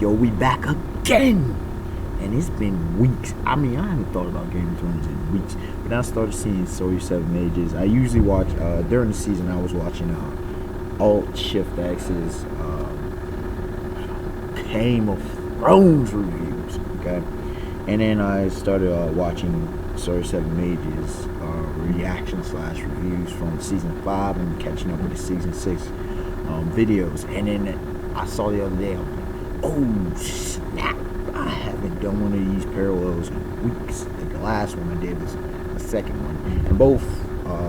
Yo, we back again! And it's been weeks. I mean, I haven't thought about Game of Thrones in weeks. But I started seeing Story 7 Ages. I usually watch, during the season, I was watching Alt Shift X's Game of Thrones reviews, okay? And then I started watching Story 7 Ages reaction / reviews from season 5 and catching up with the season 6 videos. And then I saw the other day, I'm like, oh snap, I haven't done one of these parallels in weeks. Like the last one I did was the second one. And both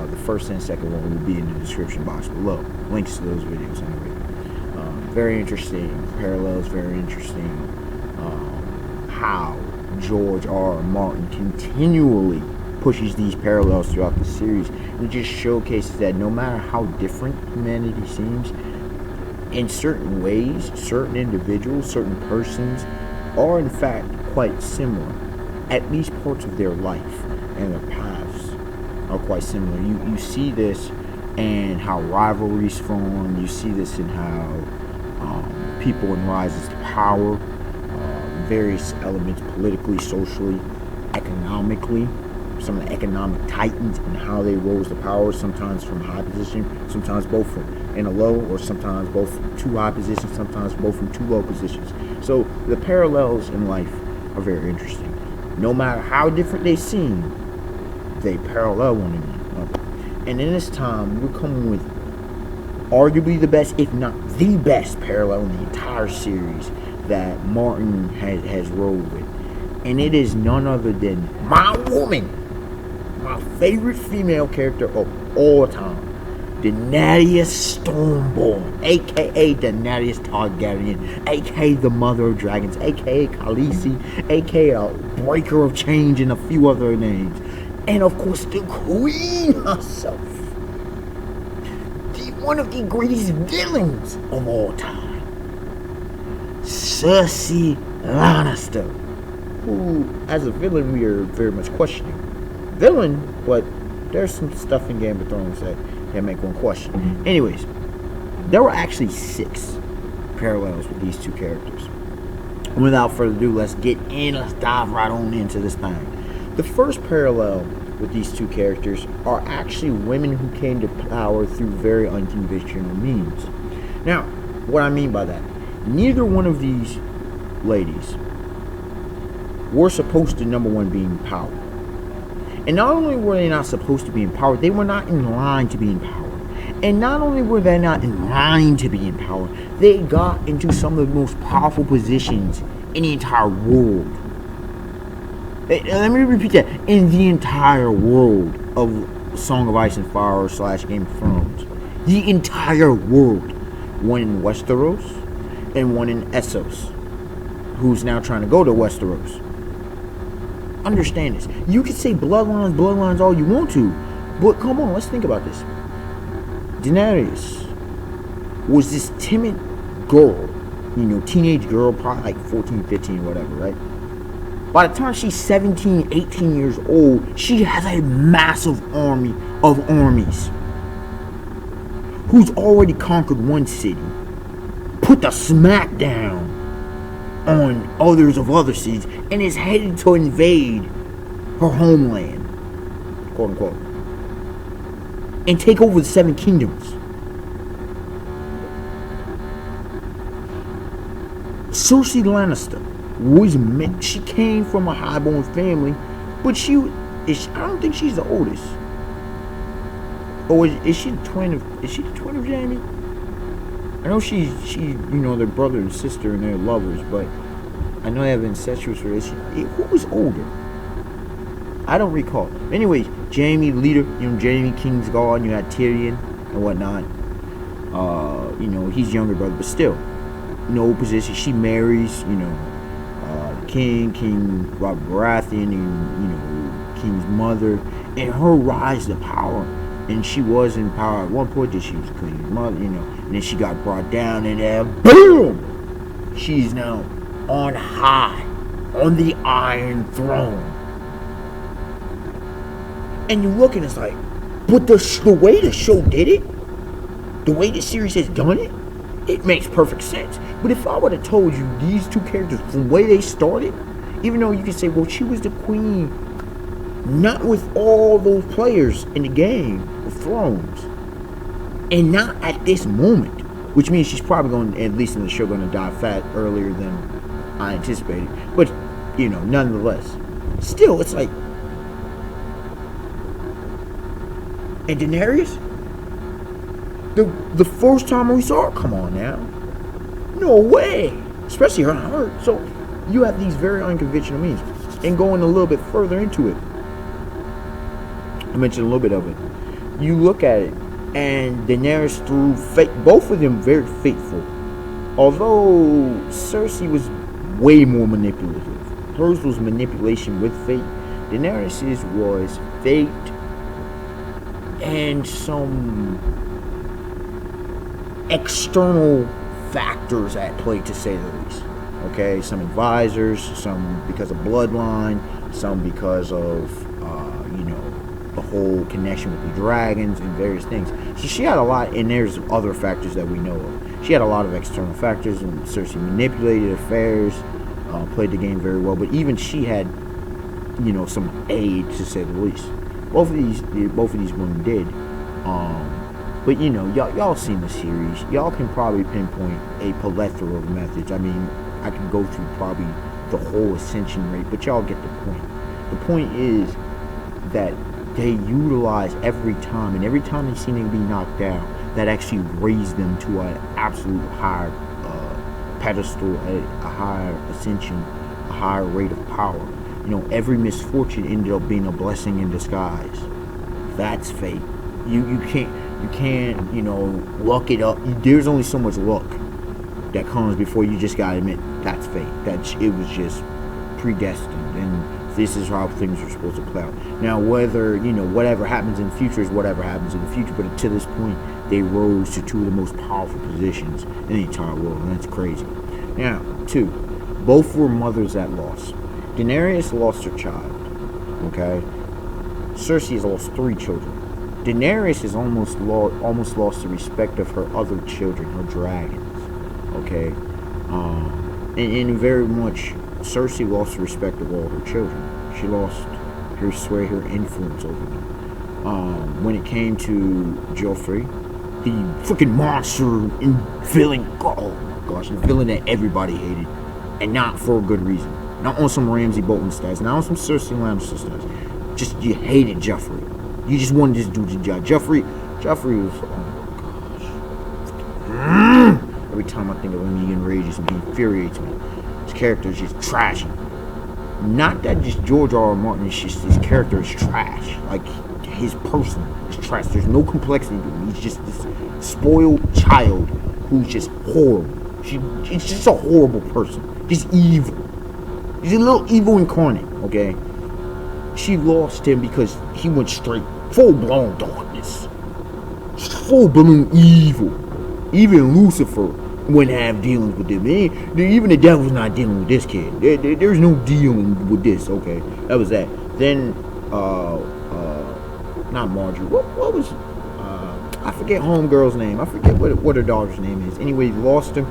the first and second one will be in the description box below. Links to those videos anyway. Very interesting parallels, very interesting how George R. Martin continually pushes these parallels throughout the series. And it just showcases that no matter how different humanity seems, in certain ways, certain individuals, certain persons are in fact quite similar. At least parts of their life and their paths are quite similar. You see this in how rivalries form. You see this in how people in rises to power, various elements politically, socially, economically. Some of the economic titans and how they rose to power, sometimes from high position, sometimes both from in a low, or sometimes both from too high positions, sometimes both from too low positions. So the parallels in life are very interesting. No matter how different they seem, they parallel one another. And in this time, we're coming with arguably the best, if not the best, parallel in the entire series that Martin has rolled with. And it is none other than my woman, my favorite female character of all time, Daenerys Stormborn, aka Daenerys Targaryen, aka the Mother of Dragons, aka Khaleesi, aka Breaker of Change, and a few other names. And of course, the Queen herself, one of the greatest villains of all time, Cersei Lannister, who, as a villain, we are very much questioning. Villain, but there's some stuff in Game of Thrones that make one question. Anyways, there were actually 6 parallels with these two characters. And without further ado, let's get in. Let's dive right on into this thing. The first parallel with these two characters are actually women who came to power through very unconventional means. Now, what I mean by that, neither one of these ladies were supposed to, number one, be in power. And not only were they not supposed to be in power, they were not in line to be in power. And not only were they not in line to be in power, they got into some of the most powerful positions in the entire world. Let me repeat that. In the entire world of Song of Ice and Fire / Game of Thrones. The entire world. One in Westeros and one in Essos, who's now trying to go to Westeros. Understand this. You can say bloodlines all you want to, but come on, let's think about this. Daenerys was this timid girl, teenage girl, probably like 14, 15, whatever, right? By the time she's 17, 18 years old, she has a massive army of armies. Who's already conquered one city, put the smack down on others of other cities, and is headed to invade her homeland, quote unquote, and take over the 7 kingdoms. Cersei Lannister she came from a highborn family, but I don't think she's the oldest. Or is she the twin of Jaime? I know she's their brother and sister and they're lovers, but I know they have incestuous relations. Who was older? I don't recall. Anyways, Jaime, leader, Jaime Kingsguard, you had Tyrion and whatnot. He's younger brother, but still, no position. She marries, King Robert Baratheon, and King's mother, and her rise to power. And she was in power at one point that she was Queen's mother, and then she got brought down, and then boom, she's now on high, on the Iron Throne. And you look and it's like, but the way the show did it, the way the series has done it, it makes perfect sense. But if I would have told you these two characters from the way they started, even though you could say, well, she was the queen, not with all those players in the Game of Thrones, and not at this moment, which means she's probably going, at least in the show, going to die fat earlier than I anticipated. But, nonetheless, still, it's like, and Daenerys, the first time we saw her, come on now, no way, especially her heart. So you have these very unconventional means, and going a little bit further into it, I mentioned a little bit of it. You look at it, and Daenerys through fate, both of them very faithful. Although Cersei was way more manipulative, hers was manipulation with fate. Daenerys's was fate and some external factors at play, to say the least. Okay, some advisors, some because of bloodline, some because of the whole connection with the dragons and various things. So she had a lot, and there's other factors that we know of. She had a lot of external factors, and Cersei manipulated affairs, played the game very well. But even she had, some aid, to say the least. Both of these women did. But y'all seen the series. Y'all can probably pinpoint a plethora of methods. I mean, I can go through probably the whole ascension rate, but y'all get the point. The point is that they utilize every time, and every time they seem to be knocked down, that actually raised them to an absolute higher pedestal, a higher ascension, a higher rate of power. Every misfortune ended up being a blessing in disguise. That's fate. You can't luck it up. There's only so much luck that comes before you just gotta admit that's fate. It was just predestined, and this is how things are supposed to play out. Now, whether, whatever happens in the future is whatever happens in the future, but to this point, they rose to two of the most powerful positions in the entire world, and that's crazy. Now, two, both were mothers that lost. Daenerys lost her child, okay? Cersei has lost 3 children. Daenerys has almost lost the respect of her other children, her dragons, okay? And very much, Cersei lost the respect of all her children. She lost her sway, her influence over them. When it came to Joffrey, the freaking monster and villain, oh my gosh, the villain that everybody hated, and not for a good reason. Not on some Ramsay Bolton stats, not on some Cersei Lannister stats. Just, you hated Joffrey. You just wanted this dude to die. Joffrey was, oh my gosh. Every time I think of him, he enrages me, he infuriates me. His character is just trashy. Not that just George R. R. Martin is just, his character is trash. Like, his person is trash. There's no complexity to him. He's just this spoiled child who's just horrible. She's just a horrible person. Just evil. He's a little evil incarnate, okay? She lost him because he went straight, full-blown darkness. Full-blown evil. Even Lucifer wouldn't have dealings with them. Even the devil's not dealing with this kid. There's no dealing with this, okay? That was that. Then, not Marjorie. What was, I forget homegirl's name. I forget what her daughter's name is. Anyway, lost her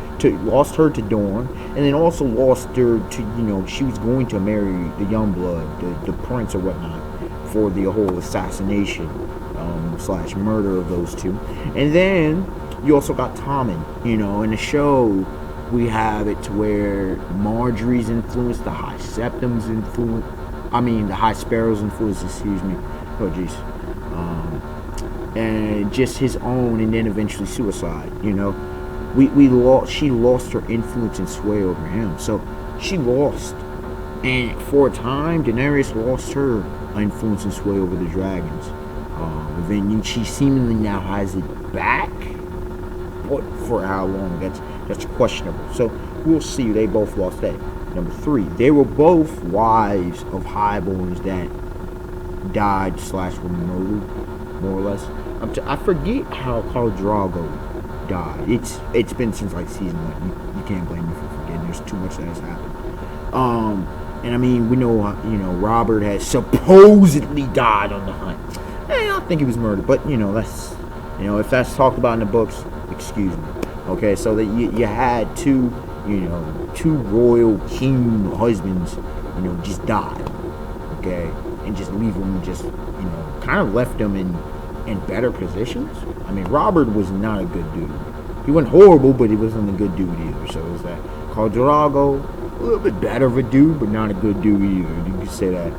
to Dorne, and then also lost her to, she was going to marry the Youngblood, the prince or whatnot, for the whole assassination / murder of those two. And then you also got Tommen. In the show, we have it to where Marjorie's influence, the High Septim's influence, the High Sparrow's influence, excuse me. Oh, jeez. And just his own, and then eventually suicide. She lost her influence and sway over him. So she lost, and for a time, Daenerys lost her influence and sway over the dragons. Then she seemingly now has it back. But for how long? That's questionable. So we'll see. They both lost that. Number 3, they were both wives of highborns that died / were murdered, more or less. I forget how Khal Drogo died. It's been since like season 1. You can't blame me for forgetting. There's too much that has happened. And we know Robert has supposedly died on the hunt. I don't think he was murdered, but that's if that's talked about in the books, excuse me. Okay, so that you had two royal king husbands, just die. Okay, and just leave them, just kind of left them in better positions. I mean, Robert was not a good dude. He wasn't horrible, but he wasn't a good dude either. So it was that. Khal Drogo, a little bit better of a dude, but not a good dude either. You could say that.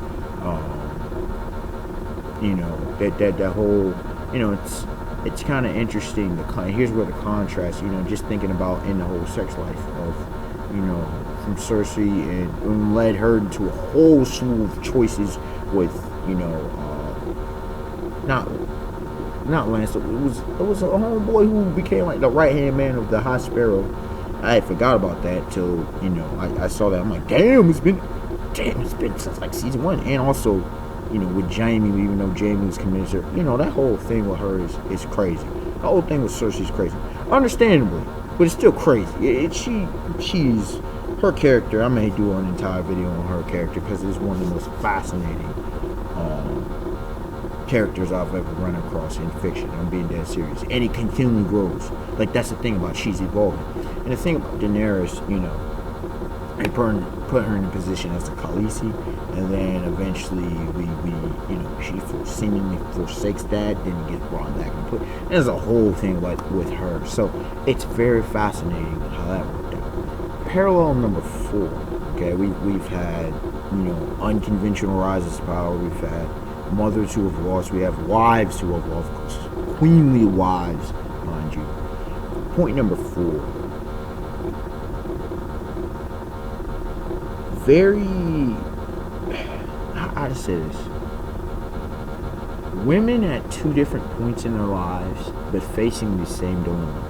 That whole, it's kind of interesting. Here's where the contrast, just thinking about in the whole sex life of, from Cersei, and led her into a whole slew of choices with, not Lannister. It was a homeboy who became like the right hand man of the High Sparrow. I had forgot about that till I saw that. I'm like, damn, it's been since like season 1, and also with Jaime, even though Jaime was committed, that whole thing with her is crazy. The whole thing with Cersei is crazy, understandably, but it's still crazy. She's her character. I may do an entire video on her character because it's one of the most fascinating characters I've ever run across in fiction. I'm being dead serious, and it continually grows. Like, that's the thing about she's evolving, and the thing about Daenerys, they put her in a position as a Khaleesi, and then eventually she seemingly forsakes that, then gets brought back and put. There's a whole thing with her, so it's very fascinating how that worked out. Parallel number 4. Okay, we've had unconventional rises to power. We've had mothers who have lost. We have wives who have lost, queenly wives, mind you. Point number 4. How to say this? Women at 2 different points in their lives, but facing the same dilemma.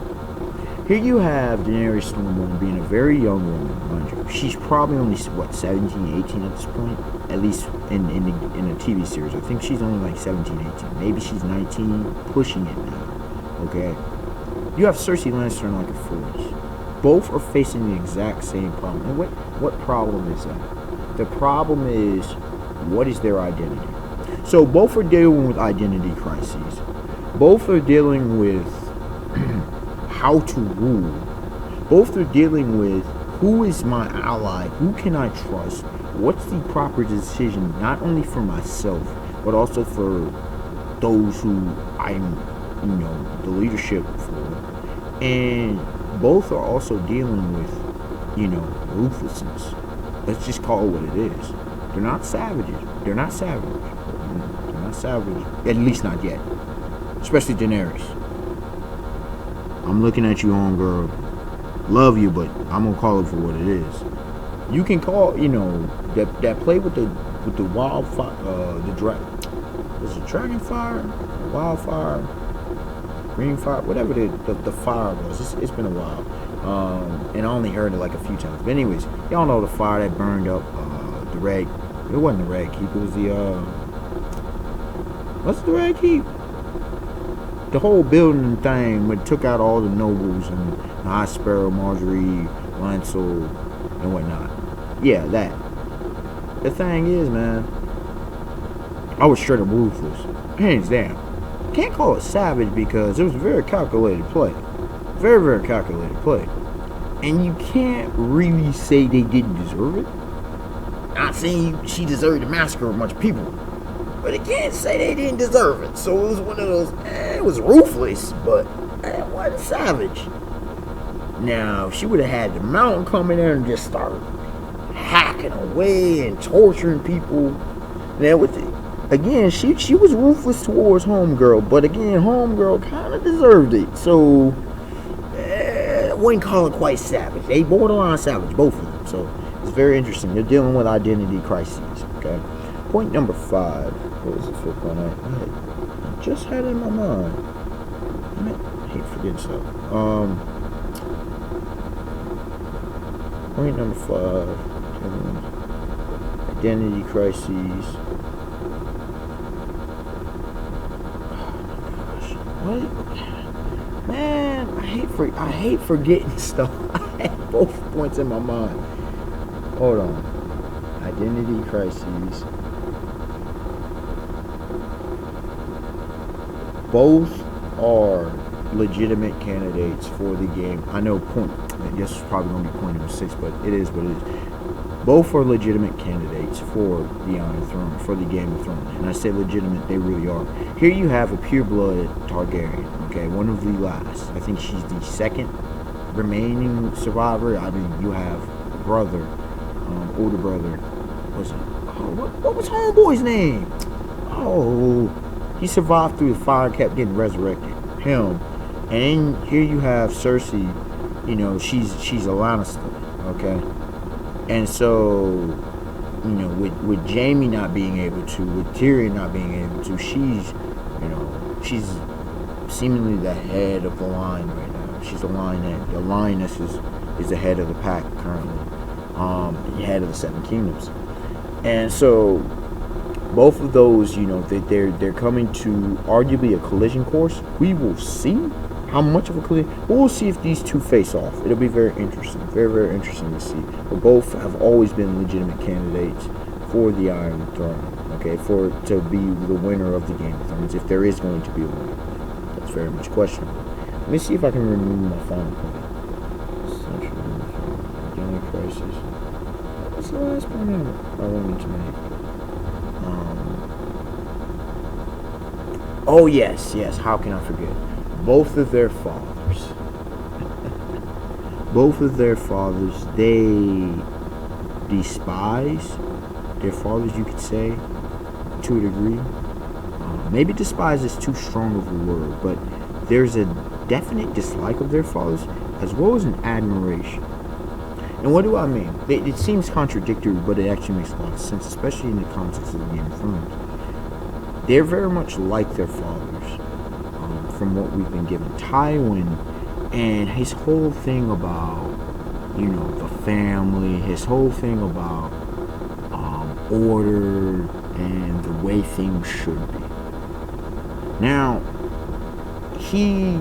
Here you have Daenerys Stormborn being a very young woman, mind you. She's probably only, 17, 18 at this point? At least in a TV series. I think she's only like 17, 18. Maybe she's 19, pushing it now. Okay? You have Cersei Lannister in like a 40s. Both are facing the exact same problem. And what problem is that? The problem is, what is their identity? So both are dealing with identity crises. Both are dealing with how to rule. Both are dealing with who is my ally, who can I trust, what's the proper decision, not only for myself, but also for those who I'm, the leadership for. And both are also dealing with, ruthlessness. Let's just call it what it is. They're not savages. They're not savage. They're not savage. At least not yet. Especially Daenerys. I'm looking at you, homegirl. Love you, but I'm gonna call it for what it is. You can call, that play with the wildfire, was it dragonfire, wildfire, green fire, whatever the fire was. It's been a while, and I only heard it like a few times. But anyways, y'all know the fire that burned up the red. It wasn't the Red Keep. It was the what's the Red Keep? The whole building thing, but took out all the nobles and the High Sparrow, Marjorie, Lancel, and whatnot. Yeah, that. The thing is, man, I was straight up ruthless, hands down. Can't call it savage because it was a very calculated play. Very, very calculated play. And you can't really say they didn't deserve it. Not saying she deserved to massacre a bunch of people, but you can't say they didn't deserve it. So it was one of those, it was ruthless, but it wasn't savage. Now, if she would have had the mountain come in there and just start hacking away and torturing people, then with it, again, she was ruthless towards Homegirl, but again, Homegirl kind of deserved it. So, I wouldn't call it quite savage. They borderline savage, both of them. So, it's very interesting. They're dealing with identity crises, okay? Point number 5. What was the 5th one? I just had it in my mind. I hate forgetting stuff. Point number 5. Identity crises. What? Man, I hate forgetting stuff. I had both points in my mind. Hold on. Identity crises. Both are legitimate candidates for the game. I know this is probably going to be point number 6, but it is what it is. Both are legitimate candidates for the Iron Throne, for the Game of Thrones. And I say legitimate, they really are. Here you have a pure-blooded Targaryen, okay, one of the last. I think she's the second remaining survivor. I mean, you have brother, older brother. What was Homeboy's name? Oh, he survived through the fire, kept getting resurrected. Him. And here you have Cersei. You know, she's a Lannister, okay? And so, you know, with Jaime not being able to, with Tyrion not being able to, she's seemingly the head of the line right now. She's the lioness. The lioness is the head of the pack currently, the head of the Seven Kingdoms. And so, both of those, you know, they're coming to arguably a collision course. We will see how much of a collision. We'll see if these two face off. It'll be very interesting, very, very interesting to see. But both have always been legitimate candidates for the Iron Throne. Okay, to be the winner of the Game of Thrones, if there is going to be a winner. That's very much questionable. Let me see if I can remove my final point. Central Crisis. What's the last point I wanted to make? Oh yes, how can I forget? Both of their fathers. They despise their fathers, you could say, to a degree. Maybe despise is too strong of a word, but there's a definite dislike of their fathers, as well as an admiration. And what do I mean? It seems contradictory, but it actually makes a lot of sense, especially in the context of the Game of Thrones. They're very much like their fathers, from what we've been given. Tywin and his whole thing about, you know, the family, his whole thing about order and the way things should be. Now, he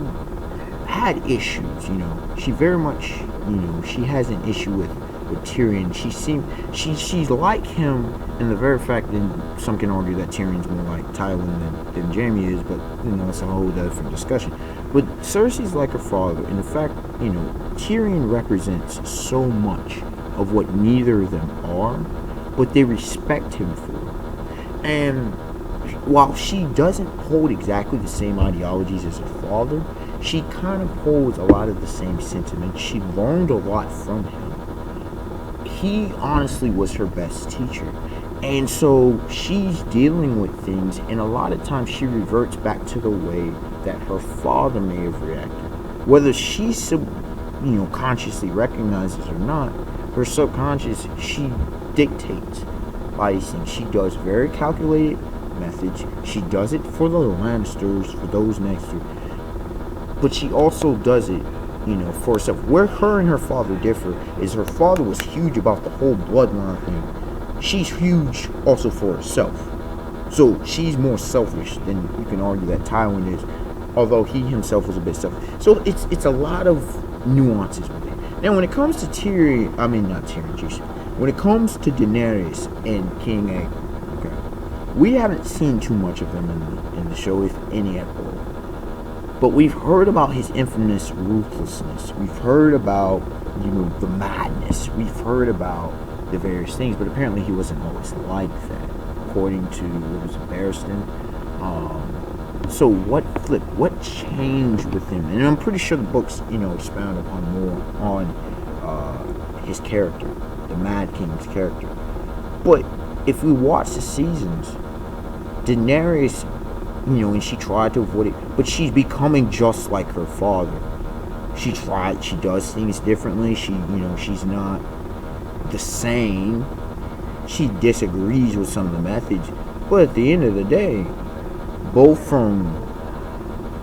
had issues, you know. She very much, you know, she has an issue with Tyrion. She's like him in the very fact that some can argue that Tyrion's more like Tywin than Jaime is, but, you know, it's a whole different discussion. But Cersei's like her father, and the fact, you know, Tyrion represents so much of what neither of them are, but they respect him for it. And while she doesn't hold exactly the same ideologies as her father, she kind of holds a lot of the same sentiments. She learned a lot from him. He honestly was her best teacher. And so she's dealing with things, and a lot of times she reverts back to the way that her father may have reacted. Whether she, consciously recognizes or not, her subconscious, she dictates by these things. She does very calculated methods. She does it for the Lannisters, for those next to her. But she also does it, you know, for herself. Where her and her father differ is her father was huge about the whole bloodline thing. She's huge also for herself. So she's more selfish than you can argue that Tywin is, although he himself was a bit selfish. So it's a lot of nuances with it. Now when it comes to when it comes to Daenerys and King Aegon, okay, we haven't seen too much of them in the show, if any at all. But we've heard about his infamous ruthlessness. We've heard about, you know, the madness. We've heard about the various things, but apparently he wasn't always like that, according to Barristan. So what flipped? What changed with him? And I'm pretty sure the books, you know, expound upon more on his character, the Mad King's character. But if we watch the seasons, Daenerys, you know, and she tried to avoid it, but she's becoming just like her father. She does things differently. She's not the same. She disagrees with some of the methods, but at the end of the day, both from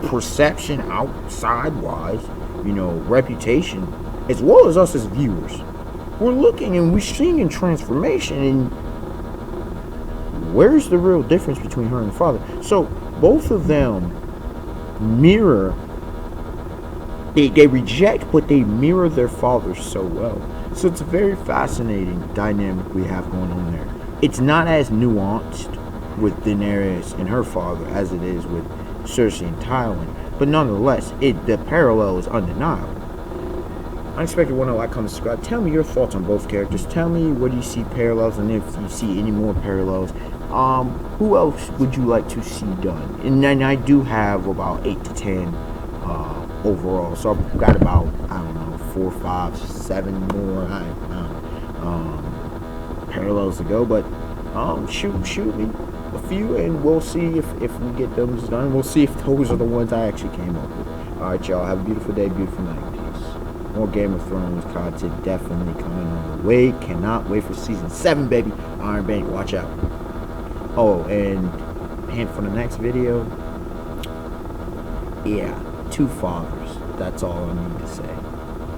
perception outside wise, you know, reputation, as well as us as viewers, we're looking and we're seeing transformation. And where's the real difference between her and the father? So both of them mirror, they reject, but they mirror their fathers so well. So it's a very fascinating dynamic we have going on there. It's not as nuanced with Daenerys and her father as it is with Cersei and Tywin, but nonetheless, the parallel is undeniable. Unexpected 101, like, comment, subscribe. Tell me your thoughts on both characters. Tell me where do you see parallels, and if you see any more parallels. Who else would you like to see done? And then I do have about 8 to 10 overall, so I've got about, I don't know, 4, 5, 7 more parallels to go. But shoot me a few, and we'll see if we get those done. We'll see if those are the ones I actually came up with. All right, y'all. Have a beautiful day, beautiful night. Peace. More Game of Thrones content definitely coming on the way. Cannot wait for season 7, baby. Iron Bank, watch out. Oh, and hint for the next video. Yeah, 2 fathers. That's all I need to say.